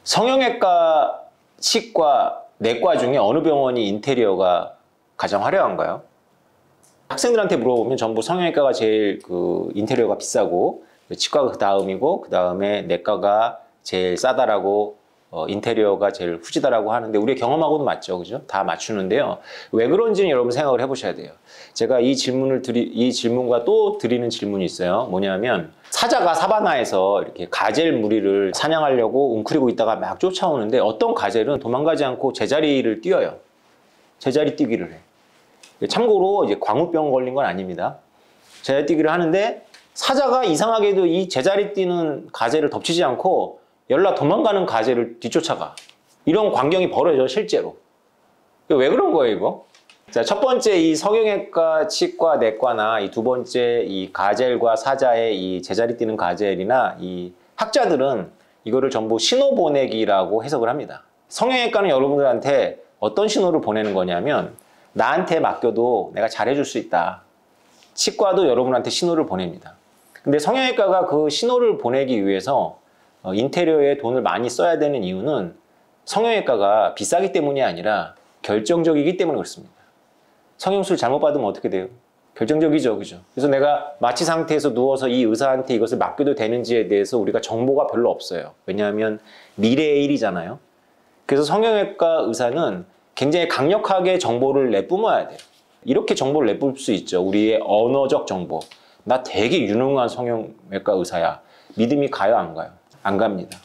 성형외과, 치과, 내과 중에 어느 병원이 인테리어가 가장 화려한가요? 학생들한테 물어보면 전부 성형외과가 제일 인테리어가 비싸고, 치과가 그 다음이고, 그 다음에 내과가 제일 싸다라고, 인테리어가 제일 후지다라고 하는데, 우리의 경험하고도 맞죠, 그죠? 다 맞추는데요. 왜 그런지는 여러분 생각을 해보셔야 돼요. 제가 이 질문과 또 드리는 질문이 있어요. 뭐냐면, 사자가 사바나에서 이렇게 가젤 무리를 사냥하려고 웅크리고 있다가 막 쫓아오는데, 어떤 가젤은 도망가지 않고 제자리를 뛰어요. 제자리 뛰기를 해. 참고로 이제 광우병 걸린 건 아닙니다. 제자리 뛰기를 하는데, 사자가 이상하게도 이 제자리 뛰는 가젤을 덮치지 않고 열라 도망가는 가젤을 뒤쫓아가. 이런 광경이 벌어져요, 실제로. 왜 그런 거예요, 이거? 자, 첫 번째 이 성형외과, 치과, 내과나 이 두 번째 이 가젤과 사자의 이 제자리 뛰는 가젤이나 이 학자들은 이거를 전부 신호 보내기라고 해석을 합니다. 성형외과는 여러분들한테 어떤 신호를 보내는 거냐면, 나한테 맡겨도 내가 잘해줄 수 있다. 치과도 여러분한테 신호를 보냅니다. 근데 성형외과가 그 신호를 보내기 위해서 인테리어에 돈을 많이 써야 되는 이유는 성형외과가 비싸기 때문이 아니라 결정적이기 때문에 그렇습니다. 성형술 잘못 받으면 어떻게 돼요? 결정적이죠, 그죠? 그래서 내가 마취 상태에서 누워서 이 의사한테 이것을 맡겨도 되는지에 대해서 우리가 정보가 별로 없어요. 왜냐하면 미래의 일이잖아요. 그래서 성형외과 의사는 굉장히 강력하게 정보를 내뿜어야 돼요. 이렇게 정보를 내뿜을 수 있죠. 우리의 언어적 정보. 나 되게 유능한 성형외과 의사야. 믿음이 가요, 안 가요? 안 갑니다.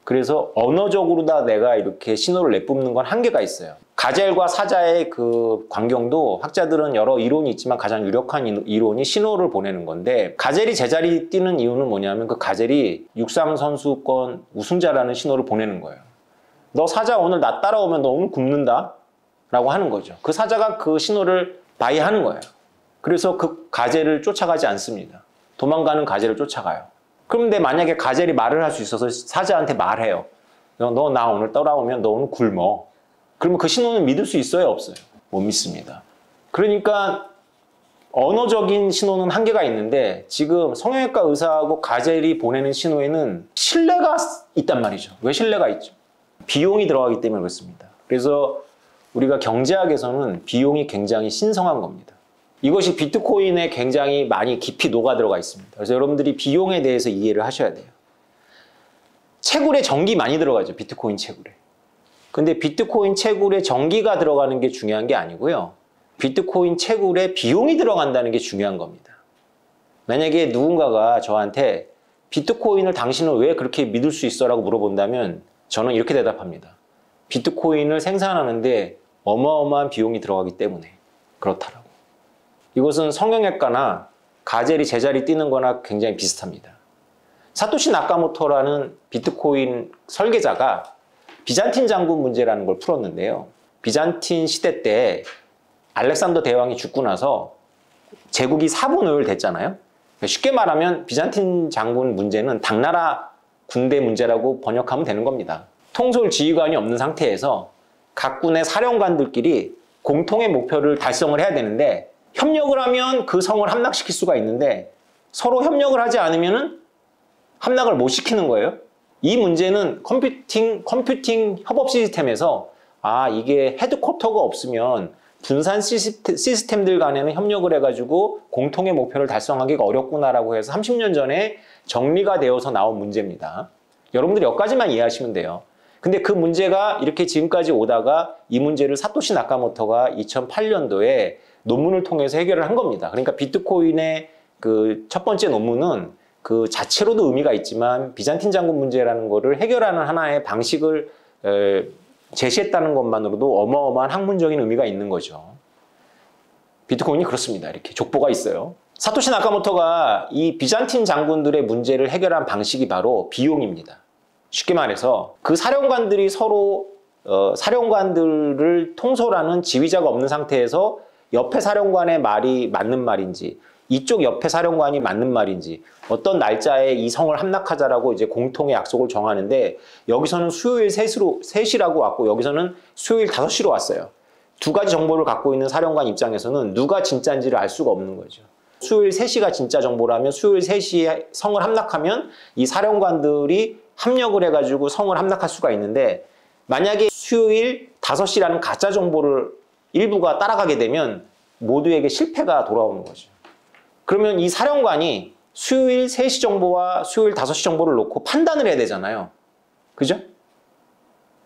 그래서 언어적으로 다 내가 이렇게 신호를 내뿜는 건 한계가 있어요. 가젤과 사자의 그 광경도 학자들은 여러 이론이 있지만 가장 유력한 이론이 신호를 보내는 건데, 가젤이 제자리 뛰는 이유는 뭐냐면 그 가젤이 육상선수권 우승자라는 신호를 보내는 거예요. 너 사자 오늘 나 따라오면 너 오늘 굶는다 라고 하는 거죠. 그 사자가 그 신호를 바이하는 거예요. 그래서 그 가젤을 쫓아가지 않습니다. 도망가는 가젤을 쫓아가요. 그런데 만약에 가젤이 말을 할 수 있어서 사자한테 말해요. 너 나 오늘 따라오면 너 오늘 굶어. 그러면 그 신호는 믿을 수 있어요, 없어요? 못 믿습니다. 그러니까 언어적인 신호는 한계가 있는데, 지금 성형외과 의사하고 가젤이 보내는 신호에는 신뢰가 있단 말이죠. 왜 신뢰가 있죠? 비용이 들어가기 때문에 그렇습니다. 그래서 우리가 경제학에서는 비용이 굉장히 신성한 겁니다. 이것이 비트코인에 굉장히 많이 깊이 녹아 들어가 있습니다. 그래서 여러분들이 비용에 대해서 이해를 하셔야 돼요. 채굴에 전기 많이 들어가죠, 비트코인 채굴에. 근데 비트코인 채굴에 전기가 들어가는 게 중요한 게 아니고요. 비트코인 채굴에 비용이 들어간다는 게 중요한 겁니다. 만약에 누군가가 저한테 비트코인을 당신은 왜 그렇게 믿을 수 있어? 라고 물어본다면 저는 이렇게 대답합니다. 비트코인을 생산하는데 어마어마한 비용이 들어가기 때문에 그렇다라고. 이것은 성형외과나 가젤이 제자리 뛰는 거나 굉장히 비슷합니다. 사토시 나카모토라는 비트코인 설계자가 비잔틴 장군 문제라는 걸 풀었는데요. 비잔틴 시대 때 알렉산더 대왕이 죽고 나서 제국이 사분을 됐잖아요. 쉽게 말하면 비잔틴 장군 문제는 당나라 군대 문제라고 번역하면 되는 겁니다. 통솔 지휘관이 없는 상태에서 각 군의 사령관들끼리 공통의 목표를 달성을 해야 되는데, 협력을 하면 그 성을 함락시킬 수가 있는데 서로 협력을 하지 않으면 함락을 못 시키는 거예요. 이 문제는 컴퓨팅 협업 시스템에서 이게 헤드쿼터가 없으면 분산 시스템들 간에는 협력을 해가지고 공통의 목표를 달성하기가 어렵구나라고 해서 30년 전에 정리가 되어서 나온 문제입니다. 여러분들이 여기까지만 이해하시면 돼요. 근데 그 문제가 이렇게 지금까지 오다가 이 문제를 사토시 나카모토가 2008년도에 논문을 통해서 해결을 한 겁니다. 그러니까 비트코인의 그 첫 번째 논문은 그 자체로도 의미가 있지만 비잔틴 장군 문제라는 거를 해결하는 하나의 방식을 제시했다는 것만으로도 어마어마한 학문적인 의미가 있는 거죠. 비트코인이 그렇습니다. 이렇게 족보가 있어요. 사토시 나카모토가 이 비잔틴 장군들의 문제를 해결한 방식이 바로 비용입니다. 쉽게 말해서 그 사령관들이 서로 사령관들을 통솔하는 지휘자가 없는 상태에서 옆에 사령관의 말이 맞는 말인지, 이쪽 옆에 사령관이 맞는 말인지, 어떤 날짜에 이 성을 함락하자라고 이제 공통의 약속을 정하는데, 여기서는 수요일 3시라고 왔고 여기서는 수요일 5시로 왔어요. 두 가지 정보를 갖고 있는 사령관 입장에서는 누가 진짜인지를 알 수가 없는 거죠. 수요일 3시가 진짜 정보라면 수요일 3시에 성을 함락하면 이 사령관들이 합력을 해가지고 성을 함락할 수가 있는데 만약에 수요일 5시라는 가짜 정보를 일부가 따라가게 되면 모두에게 실패가 돌아오는 거죠. 그러면 이 사령관이 수요일 3시 정보와 수요일 5시 정보를 놓고 판단을 해야 되잖아요. 그죠?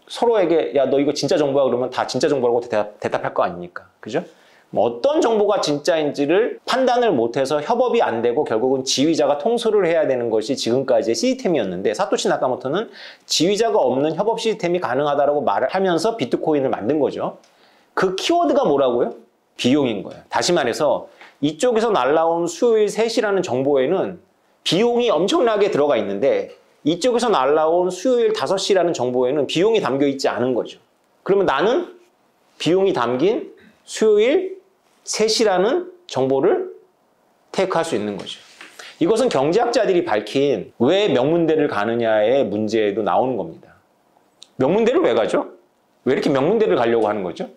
서로에게 야, 너 이거 진짜 정보야 그러면 다 진짜 정보라고 대답할 거 아닙니까? 그죠? 뭐 어떤 정보가 진짜인지를 판단을 못해서 협업이 안 되고 결국은 지휘자가 통솔을 해야 되는 것이 지금까지의 시스템이었는데 사토시 나카모토는 지휘자가 없는 협업 시스템이 가능하다고 말을 하면서 비트코인을 만든 거죠. 그 키워드가 뭐라고요? 비용인 거예요. 다시 말해서 이쪽에서 날라온 수요일 3시라는 정보에는 비용이 엄청나게 들어가 있는데 이쪽에서 날라온 수요일 5시라는 정보에는 비용이 담겨 있지 않은 거죠. 그러면 나는 비용이 담긴 수요일 3시라는 정보를 테이크할 수 있는 거죠. 이것은 경제학자들이 밝힌 왜 명문대를 가느냐의 문제에도 나오는 겁니다. 명문대를 왜 가죠? 왜 이렇게 명문대를 가려고 하는 거죠?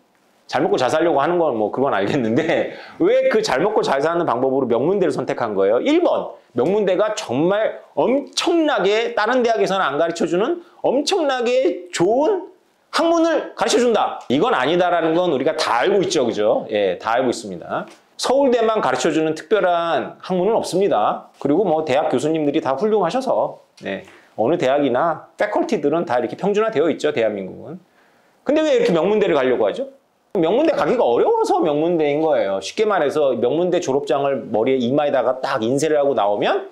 잘 먹고 잘 살려고 하는 건 뭐 그건 알겠는데 왜 그 잘 먹고 잘 사는 방법으로 명문대를 선택한 거예요? 1번, 명문대가 정말 엄청나게 다른 대학에서는 안 가르쳐주는 엄청나게 좋은 학문을 가르쳐준다. 이건 아니다라는 건 우리가 다 알고 있죠. 그죠? 예, 다 알고 있습니다. 서울대만 가르쳐주는 특별한 학문은 없습니다. 그리고 뭐 대학 교수님들이 다 훌륭하셔서 네, 어느 대학이나 패컬티들은 다 이렇게 평준화되어 있죠. 대한민국은. 근데 왜 이렇게 명문대를 가려고 하죠? 명문대 가기가 어려워서 명문대인 거예요. 쉽게 말해서 명문대 졸업장을 머리에 이마에다가 딱 인쇄를 하고 나오면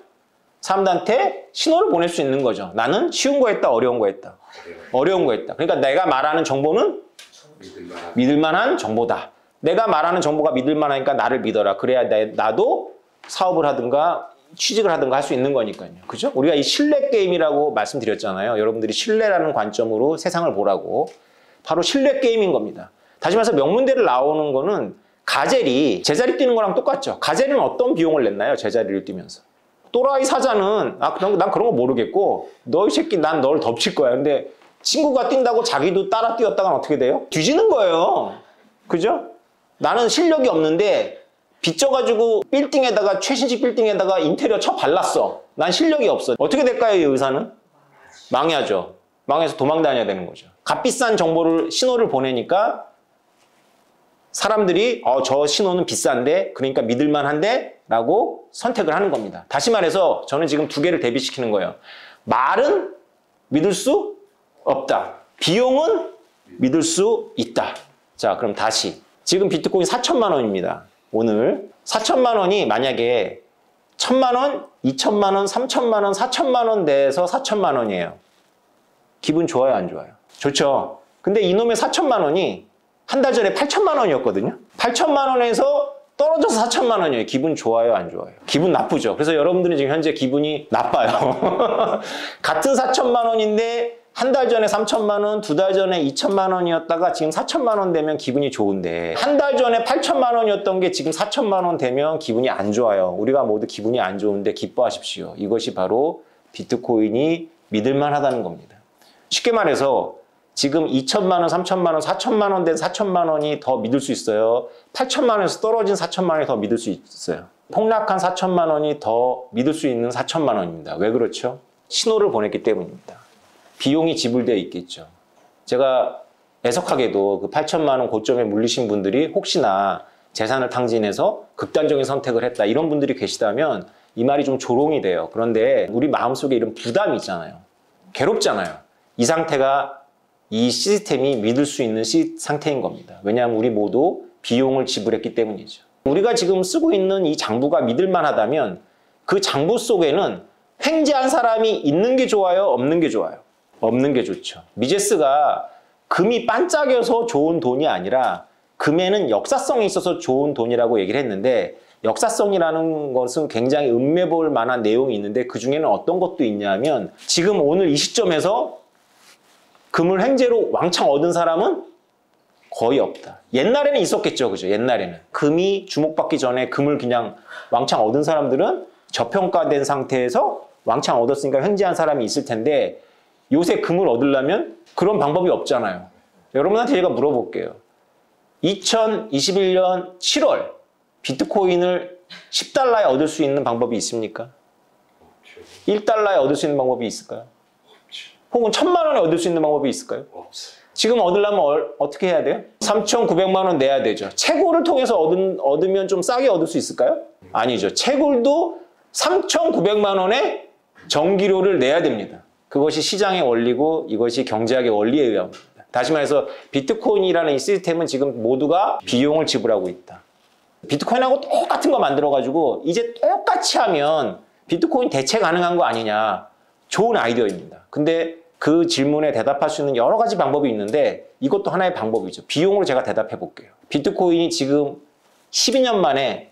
사람들한테 신호를 보낼 수 있는 거죠. 나는 쉬운 거 했다, 어려운 거 했다. 어려운 거 했다. 그러니까 내가 말하는 정보는 믿을만한 정보다. 내가 말하는 정보가 믿을만하니까 나를 믿어라. 그래야 나도 사업을 하든가 취직을 하든가 할 수 있는 거니까요. 그죠? 우리가 이 신뢰 게임이라고 말씀드렸잖아요. 여러분들이 신뢰라는 관점으로 세상을 보라고. 바로 신뢰 게임인 겁니다. 다시 말해서 명문대를 나오는 거는 가젤이 제자리 뛰는 거랑 똑같죠. 가젤은 어떤 비용을 냈나요? 제자리를 뛰면서. 또라이 사자는 난 그런 거 모르겠고 너 이 새끼 난 널 덮칠 거야. 근데 친구가 뛴다고 자기도 따라 뛰었다간 어떻게 돼요? 뒤지는 거예요. 그죠? 나는 실력이 없는데 빚져가지고 빌딩에다가 최신식 빌딩에다가 인테리어 쳐 발랐어. 난 실력이 없어. 어떻게 될까요? 이 의사는? 망해야죠. 망해서 도망 다녀야 되는 거죠. 값비싼 정보를 신호를 보내니까 사람들이 저 신호는 비싼데 그러니까 믿을만한데 라고 선택을 하는 겁니다. 다시 말해서 저는 지금 두 개를 대비시키는 거예요. 말은 믿을 수 없다. 비용은 믿을 수 있다. 자, 그럼 다시 지금 비트코인 4천만 원입니다. 오늘 4천만 원이 만약에 1,000만 원, 2천만 원, 3천만 원, 4천만 원 내에서 4천만 원이에요. 기분 좋아요, 안 좋아요? 좋죠. 근데 이놈의 4천만 원이 한 달 전에 8천만 원이었거든요. 8천만 원에서 떨어져서 4천만 원이에요. 기분 좋아요, 안 좋아요? 기분 나쁘죠. 그래서 여러분들은 지금 현재 기분이 나빠요. 같은 4천만 원인데 한 달 전에 3천만 원, 두 달 전에 2천만 원이었다가 지금 4천만 원 되면 기분이 좋은데 한 달 전에 8천만 원이었던 게 지금 4천만 원 되면 기분이 안 좋아요. 우리가 모두 기분이 안 좋은데 기뻐하십시오. 이것이 바로 비트코인이 믿을만하다는 겁니다. 쉽게 말해서 지금 2천만 원, 3천만 원, 4천만 원 된 4천만 원이 더 믿을 수 있어요. 8천만 원에서 떨어진 4천만 원이 더 믿을 수 있어요. 폭락한 4천만 원이 더 믿을 수 있는 4천만 원입니다. 왜 그렇죠? 신호를 보냈기 때문입니다. 비용이 지불되어 있겠죠. 제가 애석하게도 그 8천만 원 고점에 물리신 분들이 혹시나 재산을 탕진해서 극단적인 선택을 했다. 이런 분들이 계시다면 이 말이 좀 조롱이 돼요. 그런데 우리 마음속에 이런 부담이 있잖아요. 괴롭잖아요. 이 상태가 이 시스템이 믿을 수 있는 상태인 겁니다. 왜냐하면 우리 모두 비용을 지불했기 때문이죠. 우리가 지금 쓰고 있는 이 장부가 믿을만 하다면 그 장부 속에는 횡재한 사람이 있는 게 좋아요? 없는 게 좋아요? 없는 게 좋죠. 미제스가 금이 반짝여서 좋은 돈이 아니라 금에는 역사성이 있어서 좋은 돈이라고 얘기를 했는데 역사성이라는 것은 굉장히 음매볼 만한 내용이 있는데 그 중에는 어떤 것도 있냐면 지금 오늘 이 시점에서 금을 횡재로 왕창 얻은 사람은 거의 없다. 옛날에는 있었겠죠. 그죠? 옛날에는. 금이 주목받기 전에 금을 그냥 왕창 얻은 사람들은 저평가된 상태에서 왕창 얻었으니까 횡재한 사람이 있을 텐데 요새 금을 얻으려면 그런 방법이 없잖아요. 여러분한테 제가 물어볼게요. 2021년 7월 비트코인을 10달러에 얻을 수 있는 방법이 있습니까? 1달러에 얻을 수 있는 방법이 있을까요? 혹은 1,000만 원에 얻을 수 있는 방법이 있을까요? 없어요. 지금 얻으려면 어떻게 해야 돼요? 3,900만 원 내야 되죠. 채굴을 통해서 얻으면 좀 싸게 얻을 수 있을까요? 아니죠. 채굴도 3,900만 원의 전기료를 내야 됩니다. 그것이 시장의 원리고 이것이 경제학의 원리에 의합니다. 다시 말해서 비트코인이라는 이 시스템은 지금 모두가 비용을 지불하고 있다. 비트코인하고 똑같은 거 만들어가지고 이제 똑같이 하면 비트코인 대체 가능한 거 아니냐. 좋은 아이디어입니다. 근데 그 질문에 대답할 수 있는 여러 가지 방법이 있는데 이것도 하나의 방법이죠. 비용으로 제가 대답해 볼게요. 비트코인이 지금 12년 만에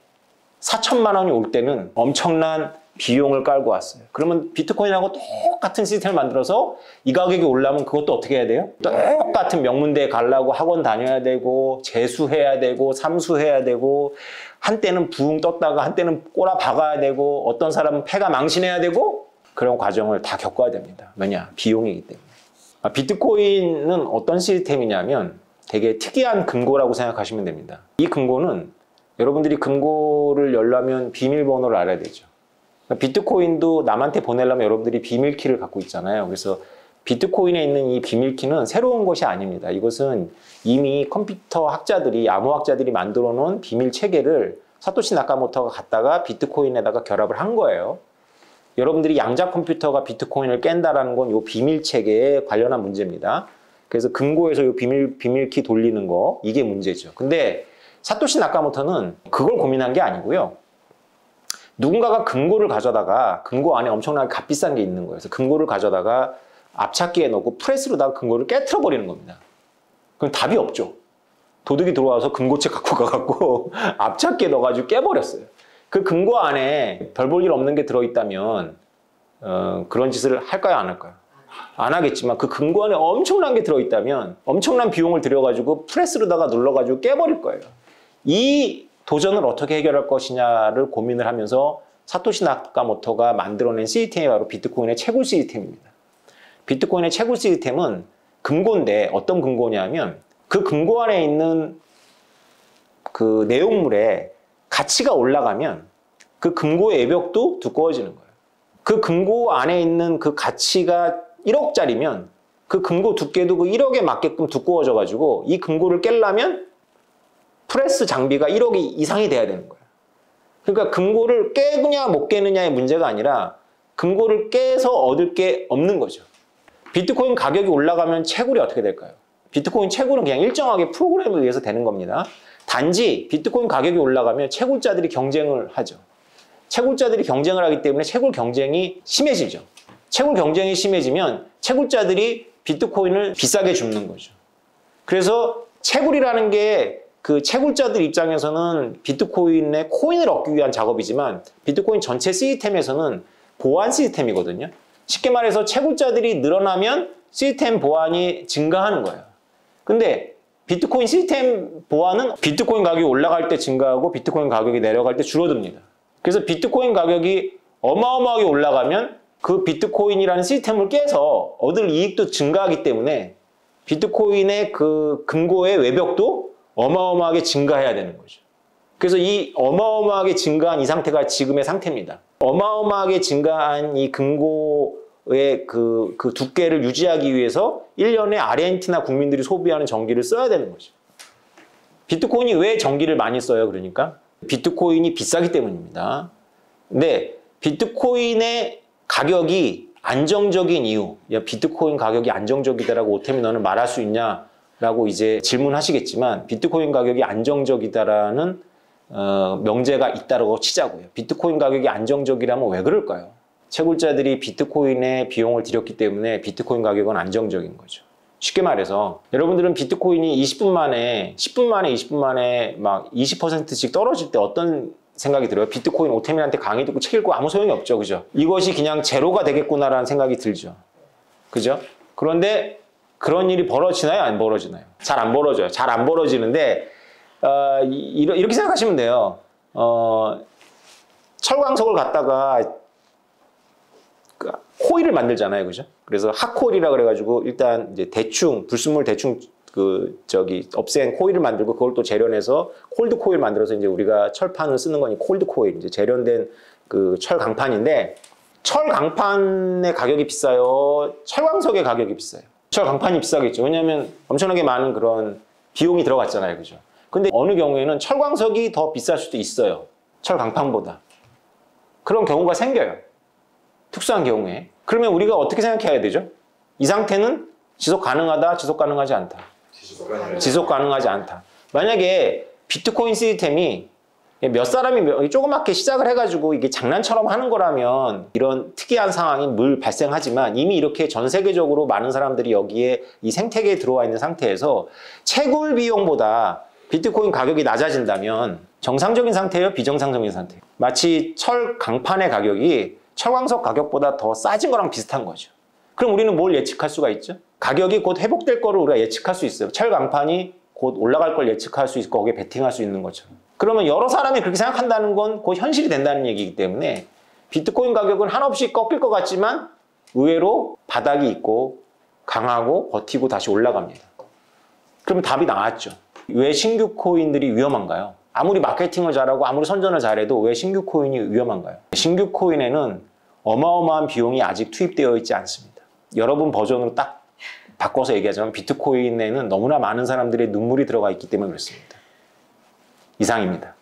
4천만 원이 올 때는 엄청난 비용을 깔고 왔어요. 그러면 비트코인하고 똑같은 시스템을 만들어서 이 가격이 올라면 그것도 어떻게 해야 돼요? 똑같은 명문대에 가려고 학원 다녀야 되고 재수해야 되고 삼수해야 되고 한때는 부흥 떴다가 한때는 꼬라 박아야 되고 어떤 사람은 폐가 망신해야 되고 그런 과정을 다 겪어야 됩니다. 왜냐? 비용이기 때문에. 비트코인은 어떤 시스템이냐면 되게 특이한 금고라고 생각하시면 됩니다. 이 금고는 여러분들이 금고를 열려면 비밀번호를 알아야 되죠. 비트코인도 남한테 보내려면 여러분들이 비밀키를 갖고 있잖아요. 그래서 비트코인에 있는 이 비밀키는 새로운 것이 아닙니다. 이것은 이미 컴퓨터 학자들이, 암호학자들이 만들어 놓은 비밀 체계를 사토시 나카모토가 갖다가 비트코인에다가 결합을 한 거예요. 여러분들이 양자 컴퓨터가 비트코인을 깬다라는 건 이 비밀 체계에 관련한 문제입니다. 그래서 금고에서 이 비밀키 돌리는 거, 이게 문제죠. 근데 사토시 나카모토는 그걸 고민한 게 아니고요. 누군가가 금고를 가져다가 금고 안에 엄청나게 값비싼 게 있는 거예요. 그래서 금고를 가져다가 압착기에 넣고 프레스로다가 금고를 깨트려 버리는 겁니다. 그럼 답이 없죠. 도둑이 들어와서 금고채 갖고 가갖고 압착기에 넣어가지고 깨버렸어요. 그 금고 안에 별 볼 일 없는 게 들어있다면 그런 짓을 할까요? 안 할까요? 안 하겠지만 그 금고 안에 엄청난 게 들어있다면 엄청난 비용을 들여가지고 프레스로다가 눌러가지고 깨버릴 거예요. 이 도전을 어떻게 해결할 것이냐를 고민을 하면서 사토시 나카모토가 만들어낸 시스템이 바로 비트코인의 채굴 시스템입니다. 비트코인의 채굴 시스템은 금고인데 어떤 금고냐면 그 금고 안에 있는 그 내용물에 가치가 올라가면 그 금고의 외벽도 두꺼워지는 거예요. 그 금고 안에 있는 그 가치가 1억짜리면 그 금고 두께도 그 1억에 맞게끔 두꺼워져 가지고 이 금고를 깨려면 프레스 장비가 1억 이상이 돼야 되는 거예요. 그러니까 금고를 깨느냐 못 깨느냐의 문제가 아니라 금고를 깨서 얻을 게 없는 거죠. 비트코인 가격이 올라가면 채굴이 어떻게 될까요? 비트코인 채굴은 그냥 일정하게 프로그램에 의해서 되는 겁니다. 단지 비트코인 가격이 올라가면 채굴자들이 경쟁을 하죠. 채굴자들이 경쟁을 하기 때문에 채굴 경쟁이 심해지죠. 채굴 경쟁이 심해지면 채굴자들이 비트코인을 비싸게 줍는 거죠. 그래서 채굴이라는 게 그 채굴자들 입장에서는 비트코인의 코인을 얻기 위한 작업이지만 비트코인 전체 시스템에서는 보안 시스템이거든요. 쉽게 말해서 채굴자들이 늘어나면 시스템 보안이 증가하는 거예요. 근데 비트코인 시스템 보안은 비트코인 가격이 올라갈 때 증가하고 비트코인 가격이 내려갈 때 줄어듭니다. 그래서 비트코인 가격이 어마어마하게 올라가면 그 비트코인이라는 시스템을 깨서 얻을 이익도 증가하기 때문에 비트코인의 그 금고의 외벽도 어마어마하게 증가해야 되는 거죠. 그래서 이 어마어마하게 증가한 이 상태가 지금의 상태입니다. 어마어마하게 증가한 이 금고의 그 두께를 유지하기 위해서 1년에 아르헨티나 국민들이 소비하는 전기를 써야 되는 거죠. 비트코인이 왜 전기를 많이 써요? 그러니까 비트코인이 비싸기 때문입니다. 근데 비트코인의 가격이 안정적인 이유, 야, 비트코인 가격이 안정적이다라고 오태미 너는 말할 수 있냐라고 이제 질문하시겠지만 비트코인 가격이 안정적이다라는 명제가 있다고 치자고요. 비트코인 가격이 안정적이라면 왜 그럴까요? 채굴자들이 비트코인에 비용을 들였기 때문에 비트코인 가격은 안정적인 거죠. 쉽게 말해서 여러분들은 비트코인이 20분 만에 10분 만에 20분 만에 막 20%씩 떨어질 때 어떤 생각이 들어요? 비트코인 오태민한테 강의 듣고 책 읽고 아무 소용이 없죠. 그죠? 이것이 그냥 제로가 되겠구나라는 생각이 들죠. 그죠? 그런데 그런 일이 벌어지나요? 안 벌어지나요? 잘 안 벌어져요. 잘 안 벌어지는데 이렇게 생각하시면 돼요. 철광석을 갖다가 코일을 만들잖아요. 그죠? 그래서 핫코일이라 그래가지고 일단 이제 대충 불순물 대충 없앤 코일을 만들고 그걸 또 재련해서 콜드 코일 만들어서 이제 우리가 철판을 쓰는 거니 콜드 코일 이제 재련된 그 철 강판인데 철 강판의 가격이 비싸요? 철광석의 가격이 비싸요? 철 강판이 비싸겠죠. 왜냐하면 엄청나게 많은 그런 비용이 들어갔잖아요. 그죠? 근데 어느 경우에는 철광석이 더 비쌀 수도 있어요. 철 강판보다. 그런 경우가 생겨요. 특수한 경우에. 그러면 우리가 어떻게 생각해야 되죠? 이 상태는 지속 가능하다, 지속 가능하지 않다. 지속 가능하지 않다. 만약에 비트코인 시스템이 몇 사람이 조그맣게 시작을 해가지고 이게 장난처럼 하는 거라면 이런 특이한 상황이 늘 발생하지만 이미 이렇게 전 세계적으로 많은 사람들이 여기에 이 생태계에 들어와 있는 상태에서 채굴 비용보다 비트코인 가격이 낮아진다면 정상적인 상태예요? 비정상적인 상태예요? 마치 철 강판의 가격이 철광석 가격보다 더 싸진 거랑 비슷한 거죠. 그럼 우리는 뭘 예측할 수가 있죠? 가격이 곧 회복될 거를 우리가 예측할 수 있어요. 철 강판이 곧 올라갈 걸 예측할 수 있고 거기에 베팅할 수 있는 것처럼. 그러면 여러 사람이 그렇게 생각한다는 건 곧 현실이 된다는 얘기이기 때문에 비트코인 가격은 한없이 꺾일 것 같지만 의외로 바닥이 있고 강하고 버티고 다시 올라갑니다. 그러면 답이 나왔죠. 왜 신규 코인들이 위험한가요? 아무리 마케팅을 잘하고 아무리 선전을 잘해도 왜 신규 코인이 위험한가요? 신규 코인에는 어마어마한 비용이 아직 투입되어 있지 않습니다. 여러분 버전으로 딱 바꿔서 얘기하자면 비트코인에는 너무나 많은 사람들의 눈물이 들어가 있기 때문에 그렇습니다. 이상입니다.